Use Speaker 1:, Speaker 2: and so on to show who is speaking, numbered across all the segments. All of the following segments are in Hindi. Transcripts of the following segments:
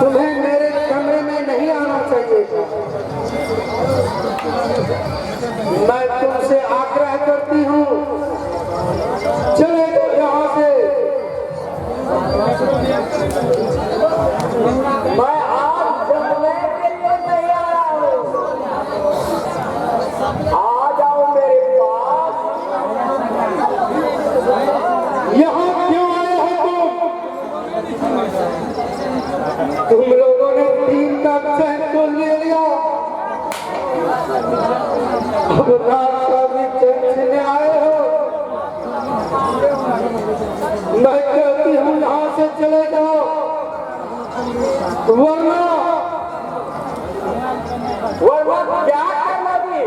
Speaker 1: तुम्हें मेरे कमरे में नहीं आना चाहिए था। मैं तुमसे आग्रह करती हूँ, चले जाओ यहाँ से।
Speaker 2: मैं आज जमने के लिए नहीं आया हूँ। आ जाओ मेरे पास।
Speaker 1: यहाँ क्यों आए हो तुम लोगों ने दिन का चैन को ले लिया, अब रात का भी चैन लेने आए हो। मैं कहती हूँ यहाँ से चले जाओ, वरना
Speaker 2: क्या करना भी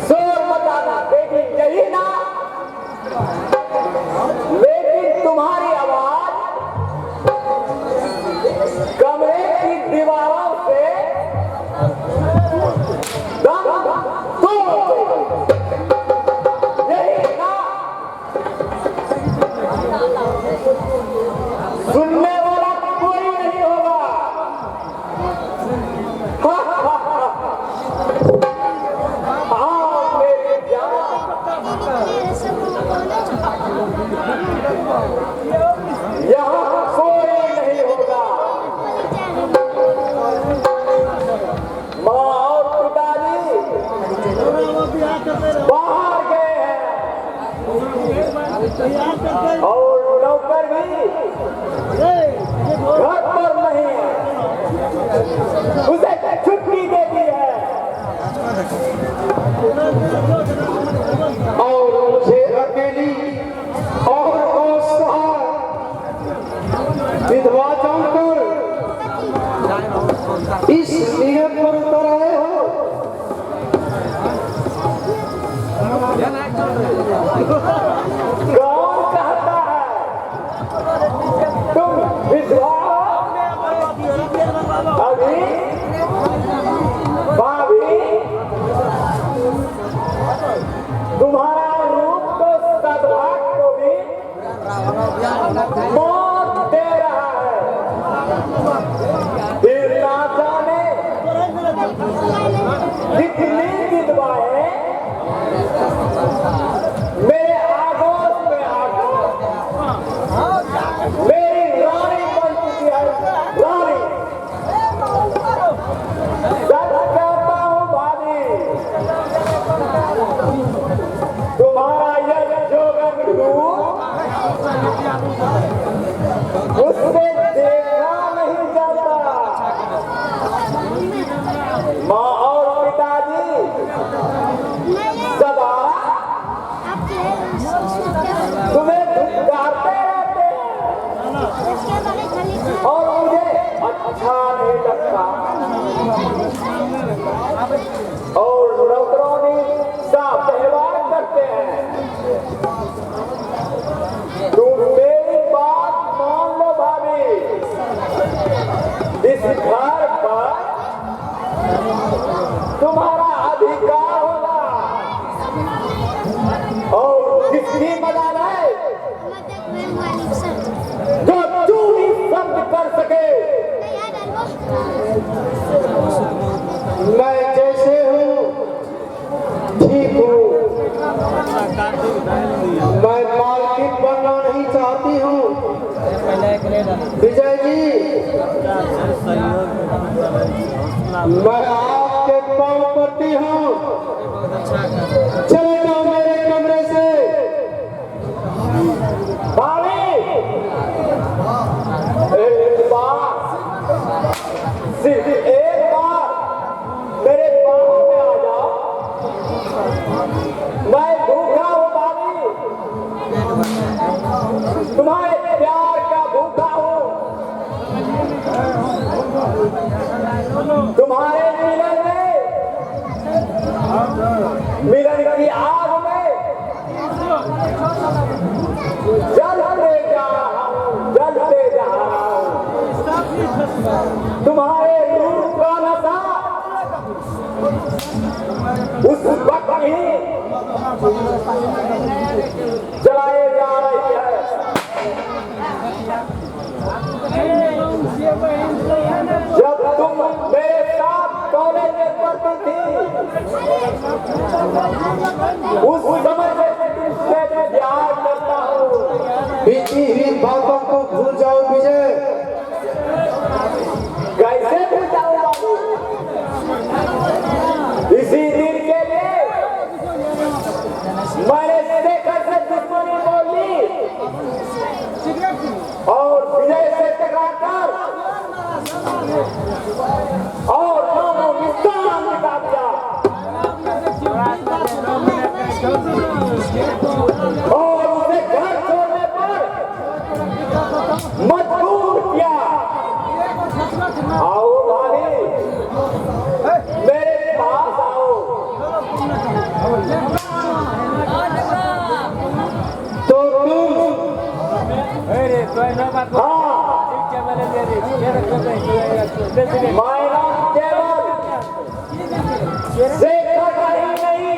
Speaker 2: शोर मचाना बेटी यही ना, लेकिन तुम्हारी आवाज कमरे की दीवारों से दम तोड़ देगी। यही ना, सुनने वाला कोई नहीं होगा। हाँ मेरी जान, यहाँ कोई नहीं होगा। माँ और पिताजी बाहर गए हैं और नौकर भी घर पर नहीं है, उसे छुट्टी दे दी है।
Speaker 1: और मुझे अकेली और असहाय विधवा जानकर इस नियत पर उतर आए हो।
Speaker 2: कौन कहता है तुम विधवा हो? अभी भाभी, तुम्हारा रूप तो सद्भाव को भी मौत दे रहा है। फिर ना जाने कितनी विधवाएं मेरे आगोश में आकर मेरी रानी बन चुकी है। रानी, सच कहता हूँ भाभी, तुम्हारा यह जोगन रूप उससे देखा नहीं जाता। माँ और पिताजी सदा तुम्हें धुतकारते रहते हैं और मुझे अच्छा नहीं लगता। और नौकरानी सा व्यवहार करते हैं। तुम मेरी बात मान लो भाभी, इस घर पर तुम्हारा अधिकार होगा और किसकी मदद है जो तू भी शब्द कर सके।
Speaker 1: मैं जैसे हूँ ठीक हूँ, मैं मालकिन बनना नहीं चाहती हूँ। विजय जी, मैं आपके पाँव पड़ती हूँ, चले जाओ मेरे कमरे से।
Speaker 2: भाभी, एक बार, सिर्फ एक बार मेरे पाँव में आ जाओ। मैं भूखा हूँ भाभी, तुम्हारे प्यार का भूखा हूँ। तुम्हारे मिलन की आग में जलते जा रहा हूँ, जलते जा रहा हूँ। तुम्हारे रूप का नशा उस वक्त ही जलाए जा रही है
Speaker 1: बीती हुई बातों को भूल जाओ विजय।
Speaker 2: कैसे भूल जाऊं बाबू? इसी दिन के लिए मैंने शेखर से दुश्मनी बोल ली और विजय से टकराकर और नामों निशान मिटा दिया और उसे घर छोड़ने पर मजबूर किया। आओ भाभी, मेरे पास आओ।
Speaker 1: तो तुम
Speaker 2: मायना केवल शेखर का ही नहीं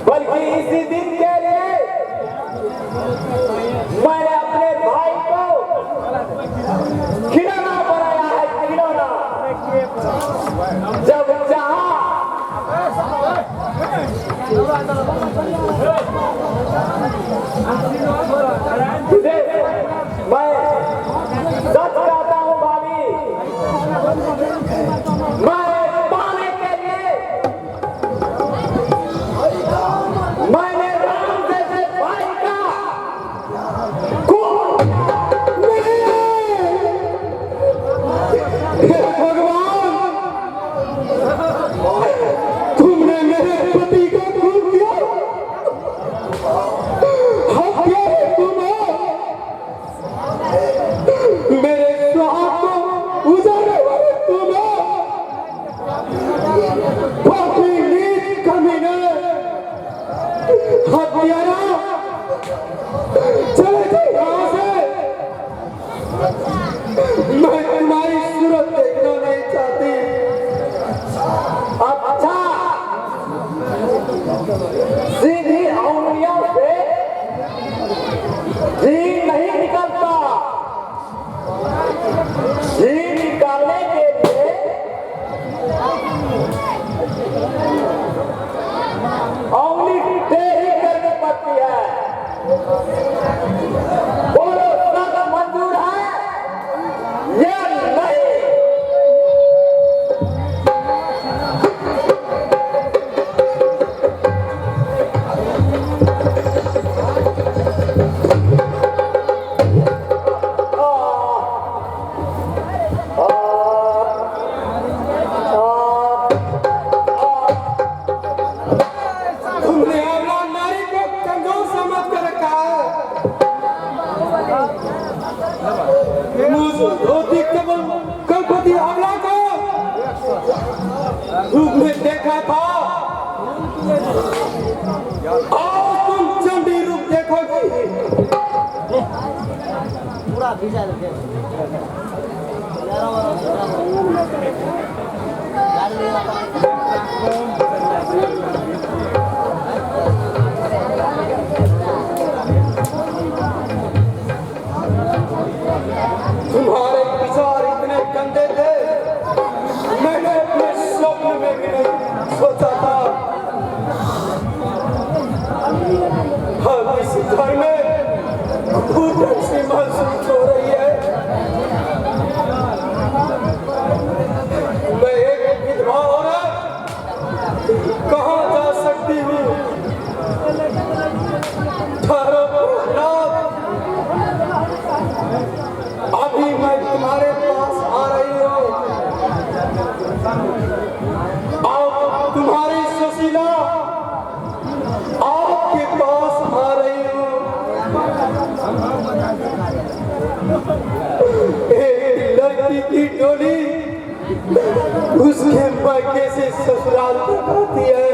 Speaker 2: बल्कि इसी दिन के लिए मैंने अपने भाई को खिलौना बनाया है। खिलौना जब चाहा मैं सच कहता हूँ भाभी, मैं पाने के लिए मैंने राम जैसे भाई का खून
Speaker 1: हे भगवान, तुमने मेरे पति का खून किया। हत्यारे तुम हो। मेरे सुहाग को उजाड़ने वाले तुम हो। पापी नीच कमीने, हत्यारा, चले जाओ यहाँ से। मैं तुम्हारी सूरत देखना नहीं चाहती।
Speaker 2: अच्छा, सीधी उंगलियों से जी नहीं निकलता। जी निकालने के लिए उंगली टेढ़ी करनी पड़ती है। बोलो, सब मंजूर है या नहीं?
Speaker 1: तुमने अवला नारी को कमजोर समझ कर रखा है। मुझ धोती कमल कलपति अवला को तुमने देखा था। आओ तुम चंडी रूप देखोगी।
Speaker 3: पूरा भिजा लगे
Speaker 1: तुम्हारे विचार इतने गंदे थे, मैंने अपने स्वप्न में भी नहीं सोचा था। हम इस घर में घुटन सी महसूस हो रही है। मैं एक विधवा औरत कहाँ जा सकती हूँ? ठहरो नाथ, अभी मैं तुम्हारे पास आ रही हूँ। अब तुम्हारी सुशीला आपके पास आ रही हूँ। एक लड़की की डोली उसके मायके से ससुराल तक आती है,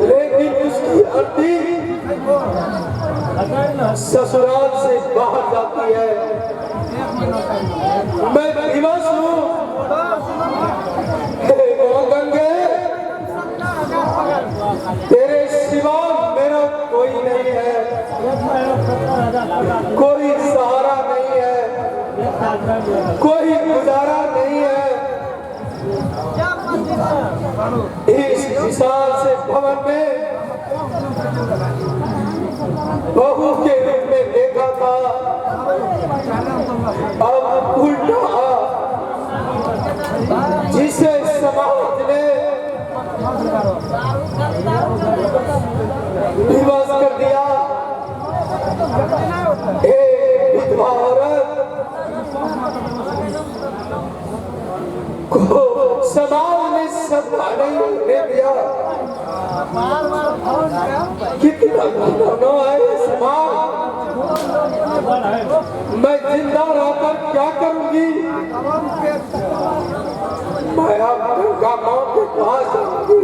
Speaker 1: लेकिन उसकी अर्थी ससुराल से बाहर जाती है। मैं दिवस हूँ। हे गंगे, तेरे सिवा मेरा कोई नहीं है, कोई सहारा नहीं है, कोई गुजारा नहीं है। इस विशाल से भवन में बहू के रूप में देखा था, अब उल्टा जिसे समाज ने विवश कर दिया। एक विधवा औरत को समाज ने सम्मान नहीं दिया। कितना घिनौना है समाज। मैं जिंदा रहकर क्या करूंगी? मैं अब गंगा माँ के पास जाऊंगी।